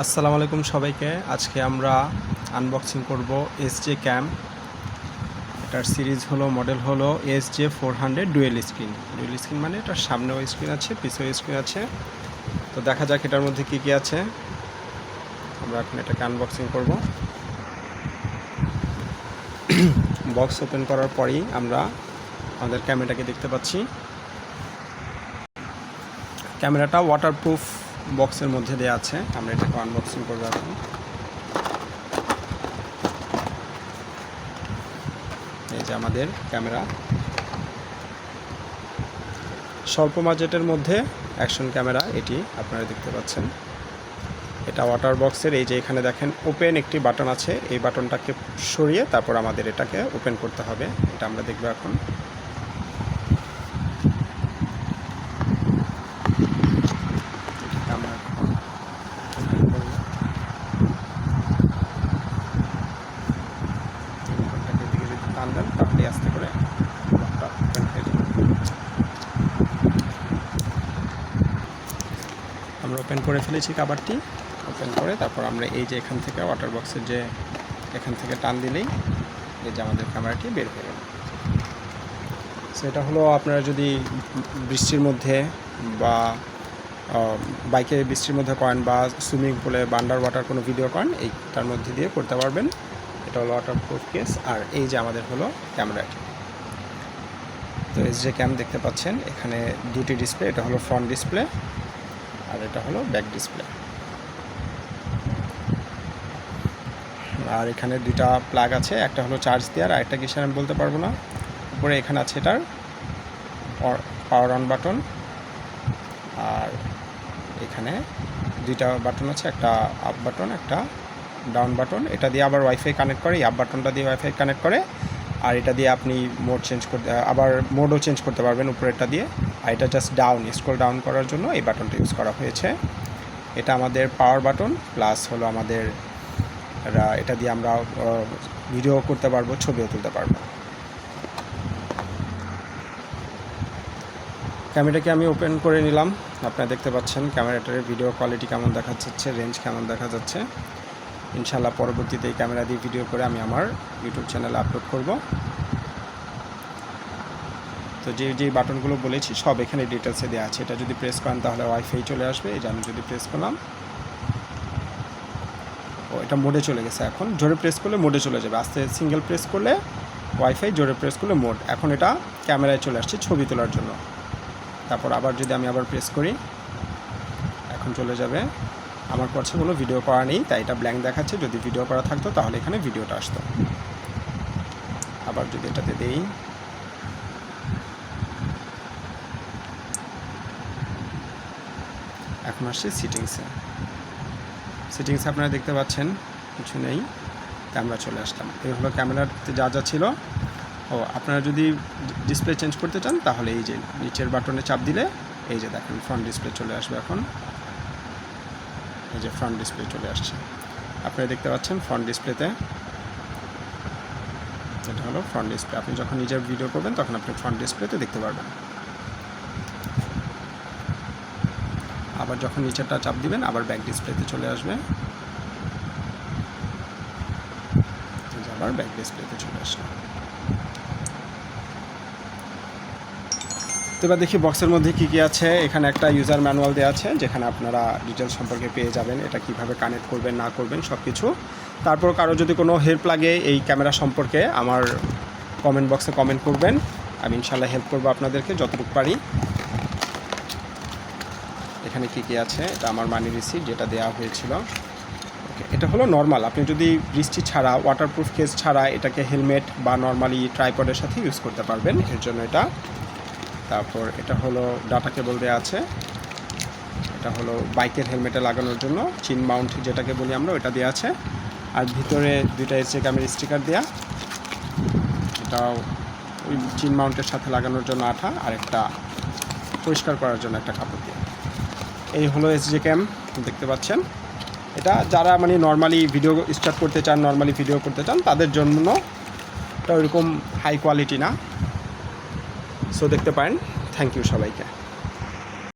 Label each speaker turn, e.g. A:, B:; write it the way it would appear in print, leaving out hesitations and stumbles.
A: আসসালামু আলাইকুম সবাইকে। আজকে আমরা আনবক্সিং করব এসজে ক্যাম। এটার সিরিজ হলো, মডেল হলো SJ400 dual screen. Dual screen মানে এটার সামনেও স্ক্রিন আছে, পিছেও স্ক্রিন আছে। তো দেখা যাক এটার মধ্যে কী কী আছে। আমরা এখন এটাকে আনবক্সিং করব। বক্স ওপেন করার পরেই আমরা আমাদের ক্যামেরাটাকে দেখতে পাচ্ছি। ক্যামেরাটা ওয়াটারপ্রুফ বক্সের মধ্যে দেওয়া আছে। আমরা এটাকে আনবক্সিং করবো এখন। এই যে আমাদের ক্যামেরা, স্বল্প বাজেটের মধ্যে অ্যাকশন ক্যামেরা এটি আপনারা দেখতে পাচ্ছেন। এটা ওয়াটার বক্সের, এই যে এখানে দেখেন ওপেন একটি বাটন আছে, এই বাটনটাকে সরিয়ে তারপর আমাদের এটাকে ওপেন করতে হবে। এটা আমরা দেখব এখন। টানবেন তাহলে আস্তে করে ওপেন হয়ে যাবে। আমরা ওপেন করে ফেলেছি কাভারটি। ওপেন করে তারপর আমরা এই যে এখান থেকে ওয়াটার বক্সের যে এখান থেকে টান দিলেই এই যে আমাদের ক্যামেরাটি বের হয়ে গেল। সেটা হলো আপনারা যদি বৃষ্টির মধ্যে বা বাইকে বৃষ্টির মধ্যে করেন বা সুইমিং পুলে বা আন্ডার ওয়াটার কোনো ভিডিও করেন, এইটার মধ্যে দিয়ে করতে পারবেন। এটা হলো ওয়াটারপ্রুফ কেস। আর এই যে আমাদের হলো ক্যামেরাটি। তো এসজে ক্যাম দেখতে পাচ্ছেন, এখানে দুটি ডিসপ্লে, এটা হলো ফ্রন্ট ডিসপ্লে আর এটা হলো ব্যাক ডিসপ্লে। আর এখানে দুইটা প্লাগ আছে, একটা হলো চার্জ দেওয়ার আর একটা কিসের আমি বলতে পারবো না। উপরে এখানে আছে এটার পাওয়ার অন বাটন, আর এখানে দুইটা বাটন আছে, একটা আপ বাটন একটা ডাউন বাটন। এটা দিয়ে আবার ওয়াইফাই কানেক্ট করে, এই আপ বাটনটা দিয়ে ওয়াইফাই কানেক্ট করে। আর এটা দিয়ে আপনি মোড চেঞ্জ করতে, আবার মোডও চেঞ্জ করতে পারবেন উপরেরটা দিয়ে। আর এটা জাস্ট স্ক্রল ডাউন করার জন্য এই বাটনটা ইউজ করা হয়েছে। এটা আমাদের পাওয়ার বাটন, প্লাস হলো আমাদের এটা দিয়ে আমরা ভিডিও করতে পারবো, ছবিও তুলতে পারবো। ক্যামেরাটাকে আমি ওপেন করে নিলাম। আপনারা দেখতে পাচ্ছেন ক্যামেরাটার ভিডিও কোয়ালিটি কেমন দেখা যাচ্ছে, রেঞ্জ কেমন দেখা যাচ্ছে। ইনশাআল্লাহ পরবর্তীতে এই ক্যামেরা দিয়ে ভিডিও করে আমি আমার ইউটিউব চ্যানেলে আপলোড করব। তো যে বাটনগুলো বলেছি সব এখানে ডিটেলসে দেওয়া আছে। এটা যদি প্রেস করেন তাহলে ওয়াইফাই চলে আসবে। এই যে আমি যদি প্রেস করলাম, এটা মোডে চলে গেছে। এখন জোরে প্রেস করলে মোডে চলে যাবে, আস্তে সিঙ্গেল প্রেস করলে ওয়াইফাই, জোরে প্রেস করলে মোড। এখন এটা ক্যামেরায় চলে আসছে ছবি তোলার জন্য। তারপর আবার যদি আমি আবার প্রেস করি, এখন চলে যাবে। আমার কাছে কোনো ভিডিও করা নেই তাই এটা ব্ল্যাঙ্ক দেখাচ্ছে। যদি ভিডিও করা থাকতো তাহলে এখানে ভিডিওটা আসতো। আবার যদি এটাতে দেই, এখন আসছে সিটিংসে আপনারা দেখতে পাচ্ছেন কিছু নেই, ক্যামেরা চলে আসলাম। এই হলো ক্যামেরাতে যা যা ছিল। আপনারা যদি ডিসপ্লে চেঞ্জ করতে চান তাহলে এই যে নিচের বাটনে চাপ দিলে এই যে দেখেন ফ্রন্ট ডিসপ্লে চলে আসবে। এখন এই যে ফ্রন্ট ডিসপ্লে চলে আসছে, আপনারা দেখতে পাচ্ছেন ফ্রন্ট ডিসপ্লেতে। এটা হলো ফ্রন্ট ডিসপ্লে। আপনি যখন নিজের ভিডিও করবেন তখন আপনি ফ্রন্ট ডিসপ্লেতে দেখতে পারবেন। আবার যখন নিচেরটা চাপ দিবেন আবার ব্যাক ডিসপ্লেতে চলে আসবে। আবার ব্যাক ডিসপ্লেতে চলে আসবে। তো এবার দেখি বক্সের মধ্যে কী কী আছে। এখানে একটা ইউজার ম্যানুয়াল দেওয়া আছে, যেখানে আপনারা ডিটেলস সম্পর্কে পেয়ে যাবেন, এটা কিভাবে কানেক্ট করবেন না করবেন সব কিছু। তারপর কারো যদি কোনো হেল্প লাগে এই ক্যামেরা সম্পর্কে আমার কমেন্ট বক্সে কমেন্ট করবেন, আমি ইনশাআল্লাহ হেল্প করবো আপনাদেরকে যতটুকু পারি। এখানে কী কী আছে, এটা আমার মানি রিসিট যেটা দেওয়া হয়েছিল। ওকে, এটা হলো নর্মাল। আপনি যদি বৃষ্টি ছাড়া, ওয়াটারপ্রুফ কেস ছাড়া এটাকে হেলমেট বা নর্মালি ট্রাইপডের সাথে ইউজ করতে পারবেন, এর জন্য এটা। তারপর এটা হলো ডাটা কেবল দেওয়া আছে। এটা হলো বাইকের হেলমেটে লাগানোর জন্য চিন মাউন্ট যেটাকে বলি আমরা, ওটা দেওয়া আছে। আর ভিতরে দুইটা এসজে ক্যামেরা স্টিকার দেওয়া, এটাও ওই চিন মাউন্টের সাথে লাগানোর জন্য আঠা, আর একটা পরিষ্কার করার জন্য একটা কাপড় দেওয়া। এই হলো এসজে ক্যাম দেখতে পাচ্ছেন। এটা যারা মানে নর্মালি ভিডিও স্টার্ট করতে চান, নর্মালি ভিডিও করতে চান তাদের জন্য এটা ওইরকম হাই কোয়ালিটি না। সো দেখতে পারেন। থ্যাংক ইউ সবাইকে।